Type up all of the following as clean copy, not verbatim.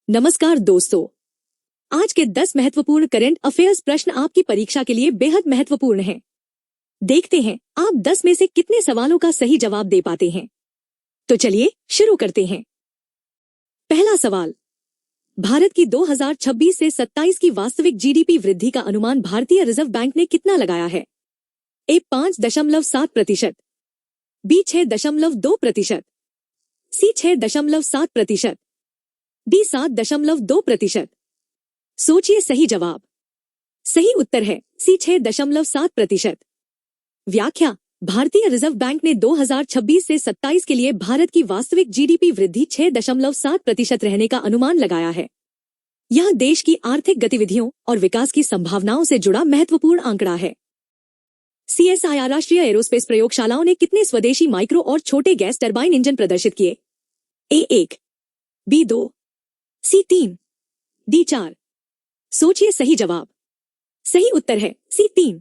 नमस्कार दोस्तों, आज के 10 महत्वपूर्ण करंट अफेयर्स प्रश्न आपकी परीक्षा के लिए बेहद महत्वपूर्ण हैं। देखते हैं आप 10 में से कितने सवालों का सही जवाब दे पाते हैं। तो चलिए शुरू करते हैं। पहला सवाल, भारत की 2026 से 27 की वास्तविक जीडीपी वृद्धि का अनुमान भारतीय रिजर्व बैंक ने कितना लगाया है? ए 5.7%, बी 6.2%, सी 6.7%, डी 7.2%। सोचिए सही जवाब। सही उत्तर है सी 6.7%। व्याख्या, भारतीय रिजर्व बैंक ने 2026 से 27 के लिए भारत की वास्तविक जीडीपी वृद्धि 6.7% रहने का अनुमान लगाया है। यह देश की आर्थिक गतिविधियों और विकास की संभावनाओं से जुड़ा महत्वपूर्ण आंकड़ा है। CSIR राष्ट्रीय एरोस्पेस प्रयोगशालाओं ने कितने स्वदेशी माइक्रो और छोटे गैस टरबाइन इंजन प्रदर्शित किए? ए 1, बी 2, सी 3, डी 4। सोचिए सही जवाब। सही उत्तर है सी 3।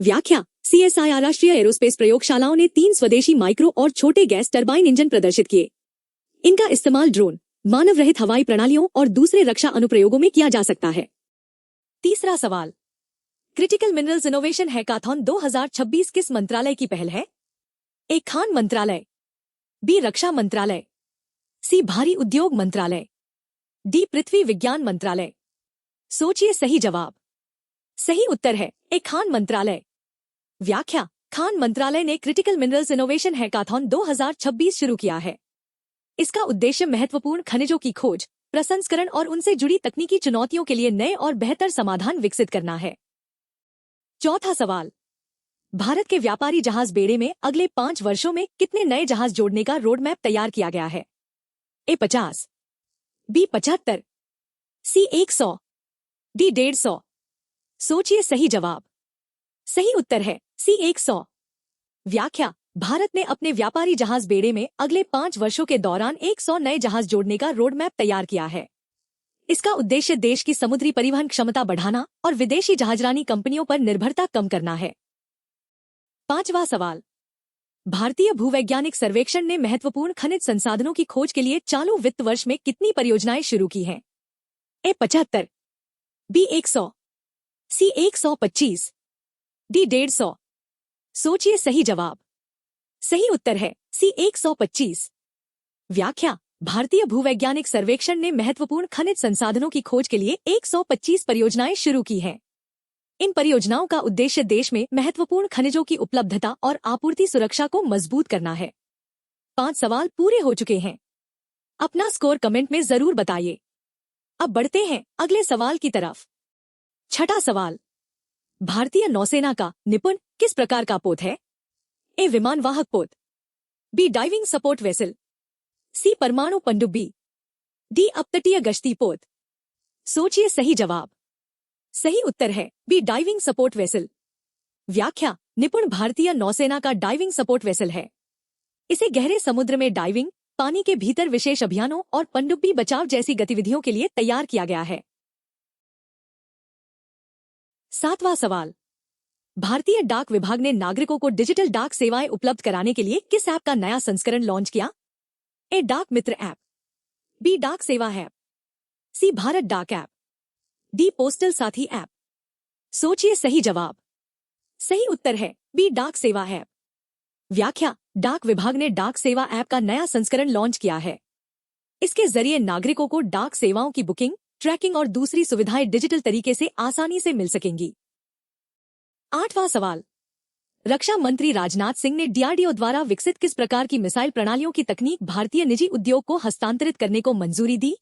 व्याख्या, CSIR राष्ट्रीय एरोस्पेस प्रयोगशालाओं ने 3 स्वदेशी माइक्रो और छोटे गैस टरबाइन इंजन प्रदर्शित किए। इनका इस्तेमाल ड्रोन, मानव रहित हवाई प्रणालियों और दूसरे रक्षा अनुप्रयोगों में किया जा सकता है। तीसरा सवाल, क्रिटिकल मिनरल्स इनोवेशन हैकाथॉन 2026 किस मंत्रालय की पहल है? ए खान मंत्रालय, बी रक्षा मंत्रालय, सी भारी उद्योग मंत्रालय, डी पृथ्वी विज्ञान मंत्रालय। सोचिए सही जवाब। सही उत्तर है ए खान मंत्रालय। व्याख्या, खान मंत्रालय ने क्रिटिकल मिनरल्स इनोवेशन हैकाथॉन 2026 शुरू किया है। इसका उद्देश्य महत्वपूर्ण खनिजों की खोज, प्रसंस्करण और उनसे जुड़ी तकनीकी चुनौतियों के लिए नए और बेहतर समाधान विकसित करना है। चौथा सवाल, भारत के व्यापारी जहाज बेड़े में अगले 5 वर्षों में कितने नए जहाज जोड़ने का रोड मैप तैयार किया गया है? ए 50, बी 75, सी 100, डी 150। सोचिए सही जवाब। सही उत्तर है सी 100। व्याख्या, भारत ने अपने व्यापारी जहाज बेड़े में अगले 5 वर्षों के दौरान 100 नए जहाज जोड़ने का रोड मैप तैयार किया है। इसका उद्देश्य देश की समुद्री परिवहन क्षमता बढ़ाना और विदेशी जहाजरानी कंपनियों पर निर्भरता कम करना है। पांचवा सवाल, भारतीय भूवैज्ञानिक सर्वेक्षण ने महत्वपूर्ण खनिज संसाधनों की खोज के लिए चालू वित्त वर्ष में कितनी परियोजनाएं शुरू की हैं? ए 75, बी 100, सी 125, डी 150। सोचिए सही जवाब। सही उत्तर है सी 125। व्याख्या, भारतीय भूवैज्ञानिक सर्वेक्षण ने महत्वपूर्ण खनिज संसाधनों की खोज के लिए 125 परियोजनाएं शुरू की हैं। इन परियोजनाओं का उद्देश्य देश में महत्वपूर्ण खनिजों की उपलब्धता और आपूर्ति सुरक्षा को मजबूत करना है। 5 सवाल पूरे हो चुके हैं। अपना स्कोर कमेंट में जरूर बताइए। अब बढ़ते हैं अगले सवाल की तरफ। छठा सवाल, भारतीय नौसेना का निपुण किस प्रकार का पोत है? ए विमानवाहक पोत, बी डाइविंग सपोर्ट वेसल, सी परमाणु पनडुब्बी, डी अपतटीय गश्ती पोत। सोचिए सही जवाब। सही उत्तर है बी डाइविंग सपोर्ट वेसल। व्याख्या, निपुण भारतीय नौसेना का डाइविंग सपोर्ट वेसल है। इसे गहरे समुद्र में डाइविंग, पानी के भीतर विशेष अभियानों और पनडुब्बी बचाव जैसी गतिविधियों के लिए तैयार किया गया है। सातवां सवाल, भारतीय डाक विभाग ने नागरिकों को डिजिटल डाक सेवाएं उपलब्ध कराने के लिए किस ऐप का नया संस्करण लॉन्च किया? ए डाक मित्र ऐप, बी डाक सेवा ऐप, सी भारत डाक ऐप, डी पोस्टल साथी ऐप। सोचिए सही जवाब। सही उत्तर है बी डाक सेवा ऐप। व्याख्या, डाक विभाग ने डाक सेवा ऐप का नया संस्करण लॉन्च किया है। इसके जरिए नागरिकों को डाक सेवाओं की बुकिंग, ट्रैकिंग और दूसरी सुविधाएं डिजिटल तरीके से आसानी से मिल सकेंगी। आठवां सवाल, रक्षा मंत्री राजनाथ सिंह ने DRDO द्वारा विकसित किस प्रकार की मिसाइल प्रणालियों की तकनीक भारतीय निजी उद्योग को हस्तांतरित करने को मंजूरी दी?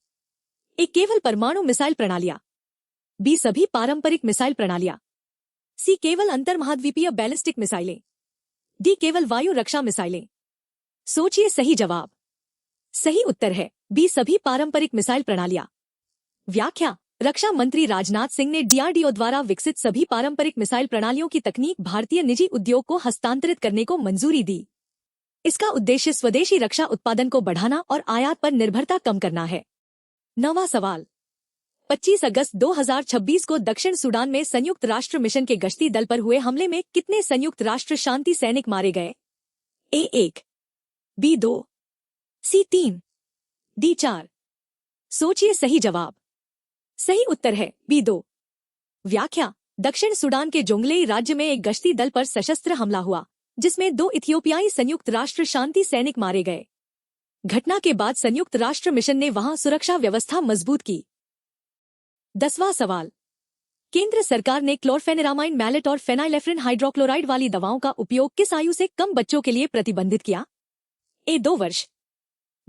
ए केवल परमाणु मिसाइल प्रणालियां, बी सभी पारंपरिक मिसाइल प्रणालियां, सी केवल अंतर्महाद्वीपीय बैलिस्टिक मिसाइलें, डी केवल वायु रक्षा मिसाइलें। सोचिए सही जवाब। सही उत्तर है बी सभी पारंपरिक मिसाइल प्रणालियां। व्याख्या, रक्षा मंत्री राजनाथ सिंह ने DRDO द्वारा विकसित सभी पारंपरिक मिसाइल प्रणालियों की तकनीक भारतीय निजी उद्योग को हस्तांतरित करने को मंजूरी दी। इसका उद्देश्य स्वदेशी रक्षा उत्पादन को बढ़ाना और आयात पर निर्भरता कम करना है। 9वां सवाल, 25 अगस्त 2026 को दक्षिण सूडान में संयुक्त राष्ट्र मिशन के गश्ती दल पर हुए हमले में कितने संयुक्त राष्ट्र शांति सैनिक मारे गए? ए 1, बी 2, सी 3, डी 4। सोचिए सही जवाब। सही उत्तर है B2। व्याख्या। दक्षिण सूडान के जोंगलेई राज्य में एक गश्ती दल पर सशस्त्र हमला हुआ, जिसमें 2 इथियोपियाई संयुक्त राष्ट्र शांति सैनिक मारे गए। घटना के बाद संयुक्त राष्ट्र मिशन ने वहां सुरक्षा व्यवस्था मजबूत की। 10वां सवाल। केंद्र सरकार ने क्लोरफेनेरामाइन मैलेट और फेनाइलेफ्रिन हाइड्रोक्लोराइड वाली दवाओं का उपयोग किस आयु से कम बच्चों के लिए प्रतिबंधित किया? A 2 वर्ष,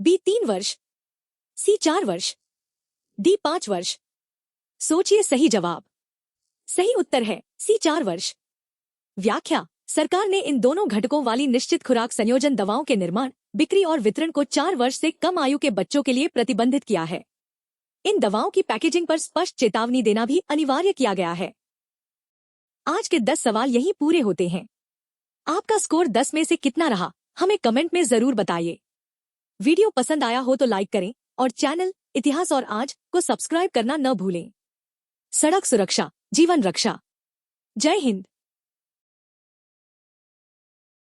B 3 वर्ष, C 4 वर्ष, D 5 वर्ष। सोचिए सही जवाब। सही उत्तर है C 4 वर्ष। व्याख्या। सरकार ने इन दोनों घटकों वाली निश्चित खुराक संयोजन दवाओं के निर्माण, बिक्री और वितरण को 4 वर्ष से कम आयु के बच्चों के लिए प्रतिबंधित किया है। इन दवाओं की पैकेजिंग पर स्पष्ट चेतावनी देना भी अनिवार्य किया गया है। आज के 10 सवाल यहीं पूरे होते हैं। आपका स्कोर 10 में से कितना रहा, हमें कमेंट में जरूर बताइए। वीडियो पसंद आया हो तो लाइक करें और चैनल इतिहास और आज को सब्सक्राइब करना न भूलें। सड़क सुरक्षा, जीवन रक्षा। जय हिंद।